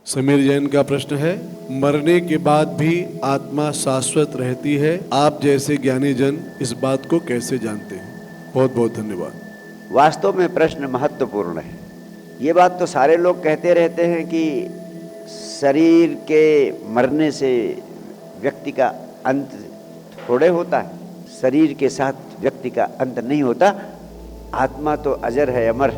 समीर जैन का प्रश्न है, मरने के बाद भी आत्मा शाश्वत रहती है, आप जैसे ज्ञानी जन इस बात को कैसे जानते हैं? बहुत बहुत धन्यवाद। वास्तव में प्रश्न महत्वपूर्ण है। ये बात तो सारे लोग कहते रहते हैं कि शरीर के मरने से व्यक्ति का अंत थोड़े होता है, शरीर के साथ व्यक्ति का अंत नहीं होता, आत्मा तो अजर है, अमर।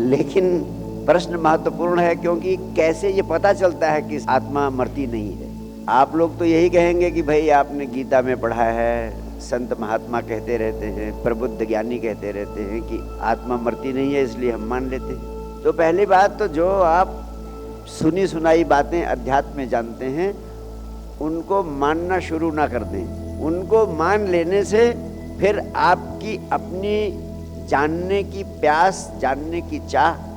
लेकिन प्रश्न महत्वपूर्ण है, क्योंकि कैसे ये पता चलता है कि आत्मा मरती नहीं है। आप लोग तो यही कहेंगे कि भाई आपने गीता में पढ़ा है, संत महात्मा कहते रहते हैं, प्रबुद्ध ज्ञानी कहते रहते हैं कि आत्मा मरती नहीं है, इसलिए हम मान लेते हैं। तो पहली बात तो जो आप सुनी सुनाई बातें अध्यात्म में जानते हैं उनको मानना शुरू ना कर दें। उनको मान लेने से फिर आपकी अपनी जानने की प्यास, जानने की चाह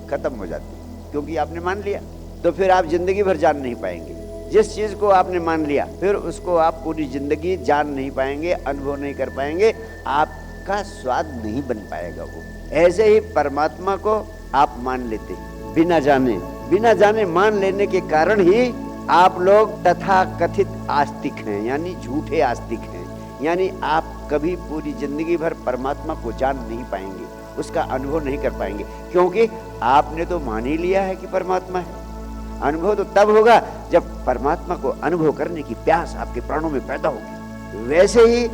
खत्म हो जाती है, क्योंकि आपने मान लिया। तो फिर आप जिंदगी भर जान नहीं पाएंगे। जिस चीज को आपने मान लिया फिर उसको आप पूरी जिंदगी जान नहीं पाएंगे, अनुभव नहीं कर पाएंगे, आपका स्वाद नहीं बन पाएगा वो। ऐसे ही परमात्मा को आप मान लेते हैं बिना जाने। बिना जाने मान लेने के कारण ही आप लोग तथा कथित आस्तिक हैं, यानी झूठे आस्तिक हैं। यानी आप कभी पूरी जिंदगी भर परमात्मा को जान नहीं पाएंगे, उसका अनुभव नहीं कर पाएंगे, क्योंकि आपने तो मान ही लिया है कि परमात्मा है। अनुभव तो तब होगा जब परमात्मा को अनुभव करने की प्यास आपके प्राणों में पैदा होगी। वैसे ही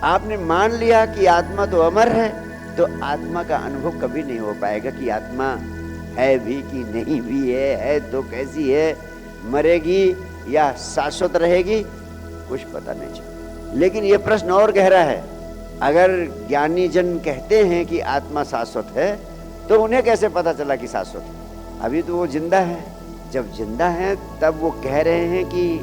आपने मान लिया कि आत्मा तो अमर है, तो आत्मा का अनुभव कभी नहीं हो पाएगा कि आत्मा है भी कि नहीं भी है तो कैसी है, मरेगी या शाश्वत रहेगी, कुछ पता नहीं चलेगा। लेकिन यह प्रश्न और गहरा है। अगर ज्ञानी जन कहते हैं कि आत्मा शाश्वत है, तो उन्हें कैसे पता चला कि शाश्वत है? अभी तो वो जिंदा है। जब जिंदा है तब वो कह रहे हैं कि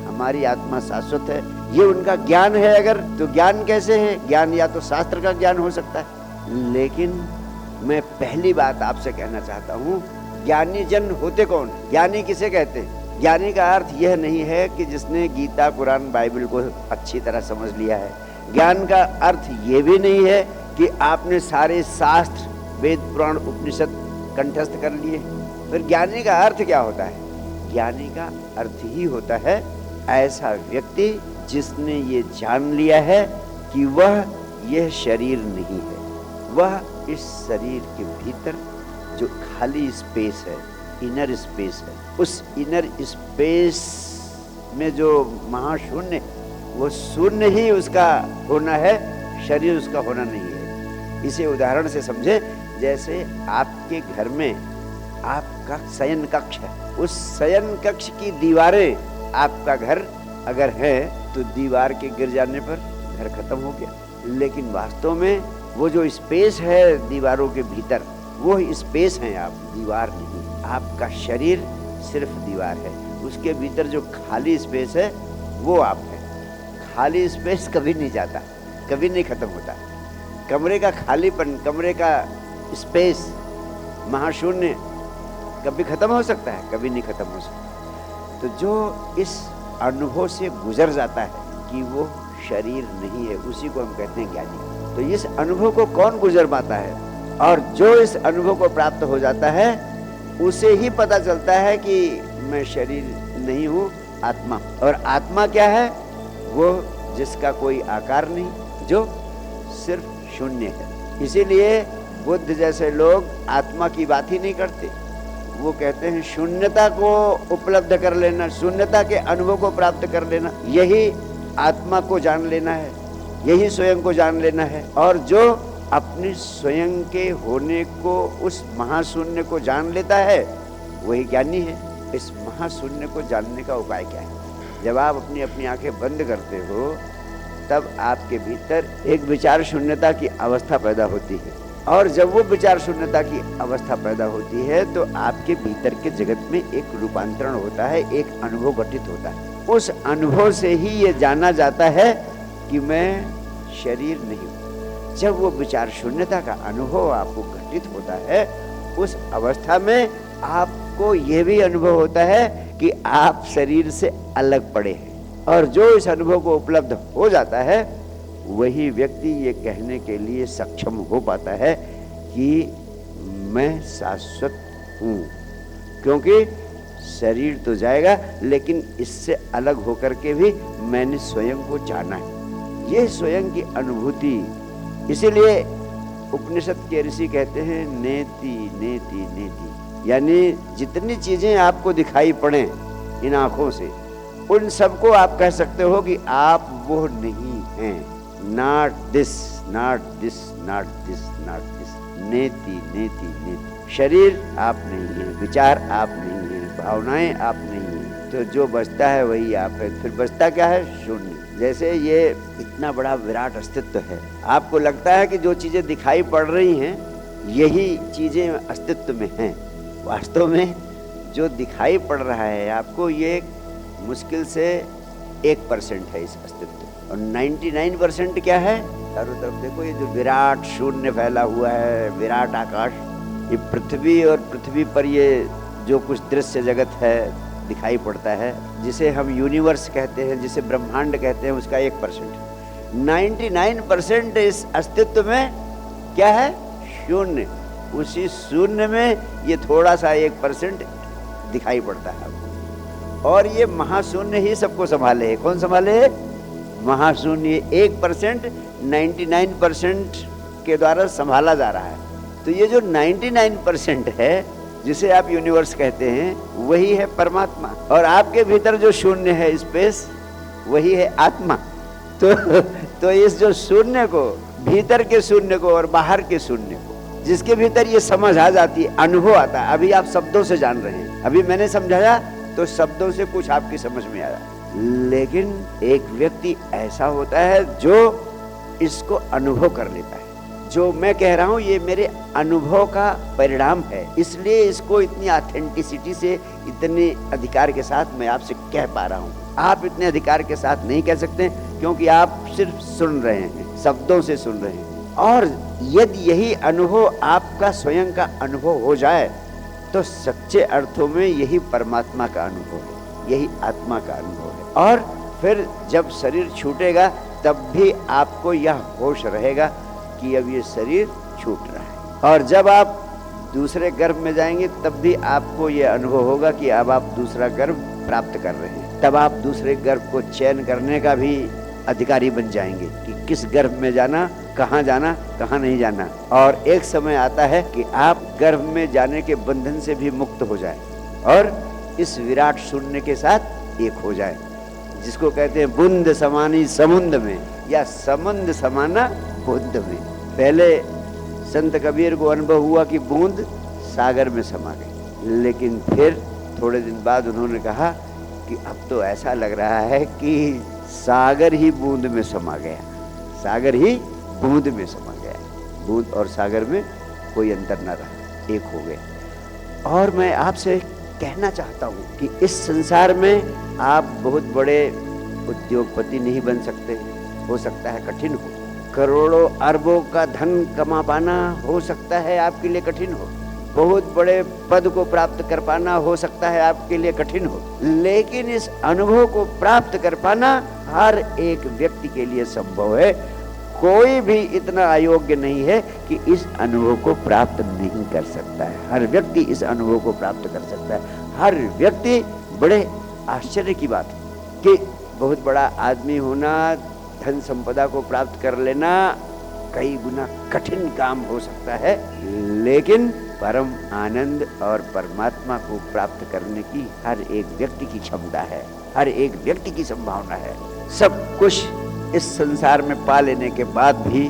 हमारी आत्मा शाश्वत है। ये उनका ज्ञान है। अगर तो ज्ञान कैसे है? ज्ञान या तो शास्त्र का ज्ञान हो सकता है। लेकिन मैं पहली बात आपसे कहना चाहता हूँ, ज्ञानी जन होते कौन? ज्ञानी किसे कहते हैं? ज्ञानी का अर्थ यह नहीं है कि जिसने गीता, कुरान, बाइबल को अच्छी तरह समझ लिया है। ज्ञान का अर्थ ये भी नहीं है कि आपने सारे शास्त्र, वेद, पुराण, उपनिषद कंठस्थ कर लिए। फिर ज्ञानी का अर्थ क्या होता है? ज्ञानी का अर्थ ही होता है ऐसा व्यक्ति जिसने ये जान लिया है कि वह यह शरीर नहीं है, वह इस शरीर के भीतर जो खाली स्पेस है, इनर स्पेस है, उस इनर स्पेस में जो महाशून्य, वो शून्य ही उसका होना है, शरीर उसका होना नहीं है। इसे उदाहरण से समझे, जैसे आपके घर में आपका शयन कक्ष है, उस शयन कक्ष की दीवारें आपका घर अगर है तो दीवार के गिर जाने पर घर खत्म हो गया। लेकिन वास्तव में वो जो स्पेस है दीवारों के भीतर, वो स्पेस है आप, दीवार नहीं। आपका शरीर सिर्फ दीवार है, उसके भीतर जो खाली स्पेस है वो आप है। खाली स्पेस कभी नहीं जाता, कभी नहीं खत्म होता। कमरे का खालीपन, कमरे का स्पेस, महाशून्य कभी खत्म हो सकता है? कभी नहीं खत्म हो सकता। तो जो इस अनुभव से गुजर जाता है कि वो शरीर नहीं है, उसी को हम कहते हैं ज्ञानी। तो इस अनुभव को कौन गुजर पाता है? और जो इस अनुभव को प्राप्त हो जाता है उसे ही पता चलता है कि मैं शरीर नहीं हूँ, आत्मा। और आत्मा क्या है? वो जिसका कोई आकार नहीं, जो सिर्फ शून्य है। इसीलिए बुद्ध जैसे लोग आत्मा की बात ही नहीं करते। वो कहते हैं शून्यता को उपलब्ध कर लेना, शून्यता के अनुभव को प्राप्त कर लेना, यही आत्मा को जान लेना है, यही स्वयं को जान लेना है। और जो अपने स्वयं के होने को, उस महाशून्य को जान लेता है, वही ज्ञानी है। इस महाशून्य को जानने का उपाय क्या है? जब आप अपनी आंखें बंद करते हो तब आपके भीतर एक विचार शून्यता की अवस्था पैदा होती है। और जब वो विचार शून्यता की अवस्था पैदा होती है तो आपके भीतर के जगत में एक रूपांतरण होता है, एक अनुभव घटित होता है। उस अनुभव से ही ये जाना जाता है कि मैं शरीर नहीं हूँ। जब वो विचार शून्यता का अनुभव आपको घटित होता है, उस अवस्था में आपको यह भी अनुभव होता है कि आप शरीर से अलग पड़े हैं। और जो इस अनुभव को उपलब्ध हो जाता है, वही व्यक्ति ये कहने के लिए सक्षम हो पाता है कि मैं शाश्वत हूँ। क्योंकि शरीर तो जाएगा, लेकिन इससे अलग होकर के भी मैंने स्वयं को जाना है। यह स्वयं की अनुभूति, इसीलिए उपनिषद के ऋषि कहते हैं नेति नेति नेति, यानी जितनी चीजें आपको दिखाई पड़े इन आंखों से, उन सबको आप कह सकते हो कि आप वो नहीं हैं। Not this, not this, not this, not this, नेति नेति नेति। शरीर आप नहीं है, विचार आप नहीं है, भावनाएं आप नहीं है, तो जो बचता है वही आप है। फिर बचता क्या है? शून्य। जैसे ये इतना बड़ा विराट अस्तित्व है, आपको लगता है कि जो चीजें दिखाई पड़ रही हैं यही चीजें अस्तित्व में हैं। वास्तव में जो दिखाई पड़ रहा है आपको, ये मुश्किल से 1% है इस अस्तित्व, और 99% क्या है? चारों तरफ देखो, ये जो विराट शून्य फैला हुआ है, विराट आकाश, ये पृथ्वी, और पृथ्वी पर ये जो कुछ दृश्य जगत है दिखाई पड़ता है, जिसे हम यूनिवर्स कहते हैं, जिसे ब्रह्मांड कहते हैं, उसका 1%। 99% इस अस्तित्व में क्या है? शून्य। उसी शून्य में ये थोड़ा सा 1% दिखाई पड़ता है आपको, और ये महाशून्य ही सबको संभाले है। कौन संभाले? महाशून्य 1% 99% के द्वारा संभाला जा रहा है। तो ये जो 99% है, जिसे आप यूनिवर्स कहते हैं, वही है परमात्मा, और आपके भीतर जो शून्य है, स्पेस, वही है आत्मा। तो इस जो शून्य को, भीतर के शून्य को और बाहर के शून्य को, जिसके भीतर ये समझ आ जाती है, अनुभव आता है। अभी आप शब्दों से जान रहे हैं, अभी मैंने समझाया तो शब्दों से कुछ आपकी समझ में आया, लेकिन एक व्यक्ति ऐसा होता है जो इसको अनुभव कर लेता है। जो मैं कह रहा हूं ये मेरे अनुभव का परिणाम है, इसलिए इसको इतनी ऑथेंटिसिटी से, इतने अधिकार के साथ मैं आपसे कह पा रहा हूं। आप इतने अधिकार के साथ नहीं कह सकते, क्योंकि आप सिर्फ सुन रहे हैं, शब्दों से सुन रहे हैं। और यदि यही अनुभव आपका स्वयं का अनुभव हो जाए, तो सच्चे अर्थों में यही परमात्मा का अनुभव है, यही आत्मा का अनुभव है। और फिर जब शरीर छूटेगा, तब भी आपको यह होश रहेगा कि अब ये शरीर छूट रहा है। और जब आप दूसरे गर्भ में जाएंगे, तब भी आपको ये अनुभव होगा कि अब आप दूसरा गर्भ प्राप्त कर रहे हैं। तब आप दूसरे गर्भ को चयन करने का भी अधिकारी बन जाएंगे कि किस गर्भ में जाना, कहाँ नहीं जाना। और एक समय आता है कि आप गर्भ में जाने के बंधन से भी मुक्त हो जाए और इस विराट शून्य के साथ एक हो जाए, जिसको कहते हैं बूंद समानी समुंद में, या समुंद समाना बूंद में। पहले संत कबीर को अनुभव हुआ कि बूंद सागर में समा गई, लेकिन फिर थोड़े दिन बाद उन्होंने कहा कि अब तो ऐसा लग रहा है कि सागर ही बूंद में समा गया, सागर ही बूंद में समा गया। बूंद और सागर में कोई अंतर न रहा, एक हो गया। और मैं आपसे कहना चाहता हूँ कि इस संसार में आप बहुत बड़े उद्योगपति नहीं बन सकते, हो सकता है कठिन हो। करोड़ों अरबों का धन कमा पाना हो सकता है आपके लिए कठिन हो। बहुत बड़े पद को प्राप्त कर पाना हो सकता है आपके लिए कठिन हो, लेकिन इस अनुभव को प्राप्त कर पाना हर एक व्यक्ति के लिए संभव है। कोई भी इतना अयोग्य नहीं है कि इस अनुभव को प्राप्त नहीं कर सकता है। हर व्यक्ति इस अनुभव को प्राप्त कर सकता है। हर व्यक्ति, बड़े आश्चर्य की बात है कि बहुत बड़ा आदमी होना, धन संपदा को प्राप्त कर लेना कई गुना कठिन काम हो सकता है, लेकिन परम आनंद और परमात्मा को प्राप्त करने की हर एक व्यक्ति की क्षमता है, हर एक व्यक्ति की संभावना है। सब कुछ इस संसार में पा लेने के बाद भी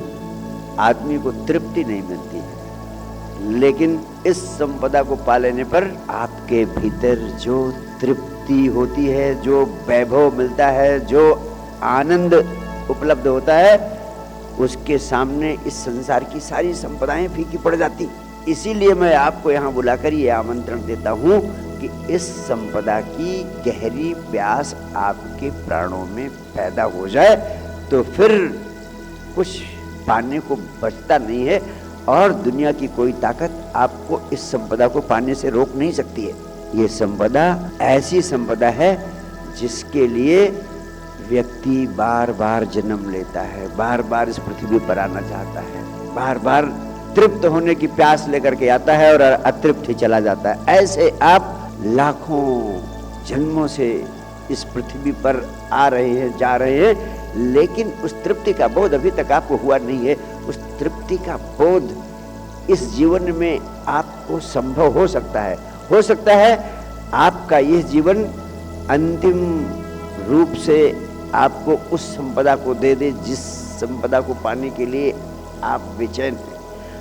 आदमी को तृप्ति नहीं मिलती है, लेकिन इस संपदा को पा लेने पर आपके भीतर जो तृप्ति होती है, जो वैभव मिलता है, जो आनंद उपलब्ध होता है, उसके सामने इस संसार की सारी संपदाएं फीकी पड़ जाती। इसीलिए मैं आपको यहाँ बुलाकर ये आमंत्रण देता हूँ कि इस संपदा की गहरी प्यास आपके प्राणों में पैदा हो जाए, तो फिर कुछ पाने को बचता नहीं है, और दुनिया की कोई ताकत आपको इस संपदा को पाने से रोक नहीं सकती है। ये संपदा ऐसी संपदा है जिसके लिए व्यक्ति बार बार जन्म लेता है, बार बार इस पृथ्वी पर आना चाहता है, बार बार तृप्त होने की प्यास लेकर के आता है और अतृप्त ही चला जाता है। ऐसे आप लाखों जन्मों से इस पृथ्वी पर आ रहे हैं, जा रहे हैं, लेकिन उस तृप्ति का बोध अभी तक आपको हुआ नहीं है। उस तृप्ति का बोध इस जीवन में आपको संभव हो सकता है। हो सकता है आपका यह जीवन अंतिम रूप से आपको उस संपदा को दे दे जिस संपदा को पाने के लिए आप बेचैन हैं।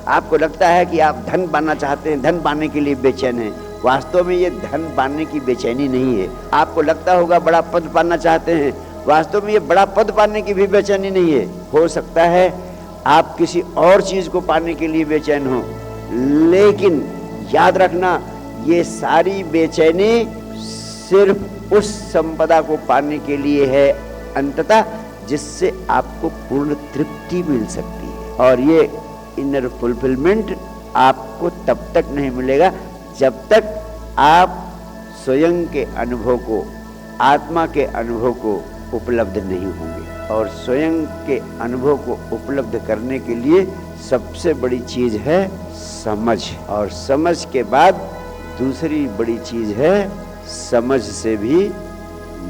आपको लगता है कि आप धन पाना चाहते हैं, धन पाने के लिए बेचैन हैं। वास्तव में ये धन पाने की बेचैनी नहीं है। आपको लगता होगा बड़ा पद पाना चाहते हैं, वास्तव में ये बड़ा पद पाने की भी बेचैनी नहीं है। हो सकता है आप किसी और चीज को पाने के लिए बेचैन हो, लेकिन याद रखना ये सारी बेचैनी सिर्फ उस संपदा को पाने के लिए है अंततः, जिससे आपको पूर्ण तृप्ति मिल सकती है। और ये इनर फुलफिलमेंट आपको तब तक नहीं मिलेगा जब तक आप स्वयं के अनुभव को, आत्मा के अनुभव को उपलब्ध नहीं होंगे। और स्वयं के अनुभव को उपलब्ध करने के लिए सबसे बड़ी चीज है समझ, और समझ के बाद दूसरी बड़ी चीज है समझ से भी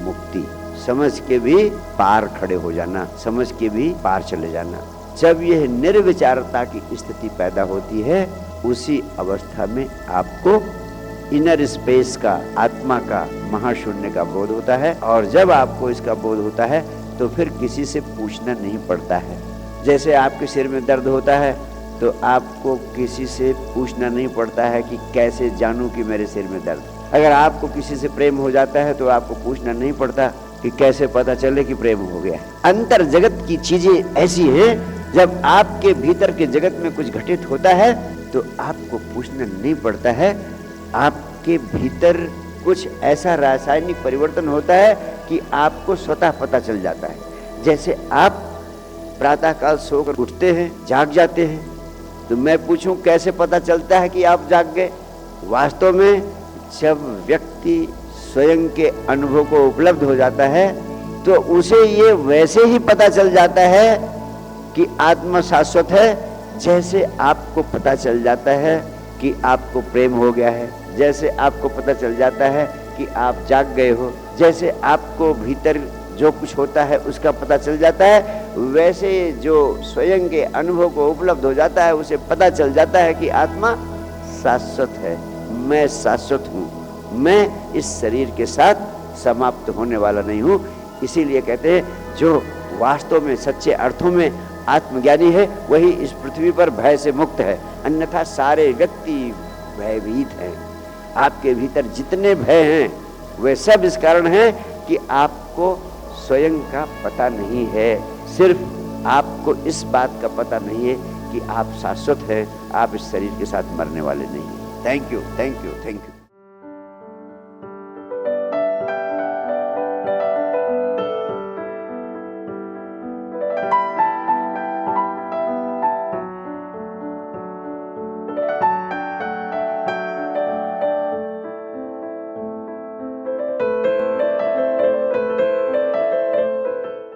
मुक्ति, समझ के भी पार खड़े हो जाना, समझ के भी पार चले जाना। जब यह निर्विचारता की स्थिति पैदा होती है, उसी अवस्था में आपको इनर स्पेस का, आत्मा का, महाशून्य का बोध होता है। और जब आपको इसका बोध होता है तो फिर किसी से पूछना नहीं पड़ता है। जैसे आपके सिर में दर्द होता है तो आपको किसी से पूछना नहीं पड़ता है कि कैसे जानूं कि मेरे सिर में दर्द। अगर आपको किसी से प्रेम हो जाता है तो आपको पूछना नहीं पड़ता कि कैसे पता चले कि प्रेम हो गया। अंतर जगत की चीजें ऐसी हैं, जब आपके भीतर के जगत में कुछ घटित होता है तो आपको पूछना नहीं पड़ता है। आपके भीतर कुछ ऐसा रासायनिक परिवर्तन होता है कि आपको स्वतः पता चल जाता है। जैसे आप प्रातःकाल सोकर उठते हैं, जाग जाते हैं, तो मैं पूछूं कैसे पता चलता है कि आप जाग गए? वास्तव में जब व्यक्ति स्वयं के अनुभव को उपलब्ध हो जाता है तो उसे ये वैसे ही पता चल जाता है कि आत्मा शाश्वत है, जैसे आपको पता चल जाता है कि आपको प्रेम हो गया है, जैसे आपको पता चल जाता है कि आप जाग गए हो, जैसे आपको भीतर जो कुछ होता है उसका पता चल जाता है, वैसे जो स्वयं के अनुभव को उपलब्ध हो जाता है उसे पता चल जाता है कि आत्मा शाश्वत है, मैं शाश्वत हूँ, मैं इस शरीर के साथ समाप्त होने वाला नहीं हूँ। इसीलिए कहते हैं जो वास्तव में सच्चे अर्थों में आत्मज्ञानी है वही इस पृथ्वी पर भय से मुक्त है, अन्यथा सारे व्यक्ति भयभीत हैं। आपके भीतर जितने भय हैं वे सब इस कारण हैं कि आपको स्वयं का पता नहीं है। सिर्फ आपको इस बात का पता नहीं है कि आप शाश्वत हैं, आप इस शरीर के साथ मरने वाले नहीं हैं। Thank you, thank you, thank you.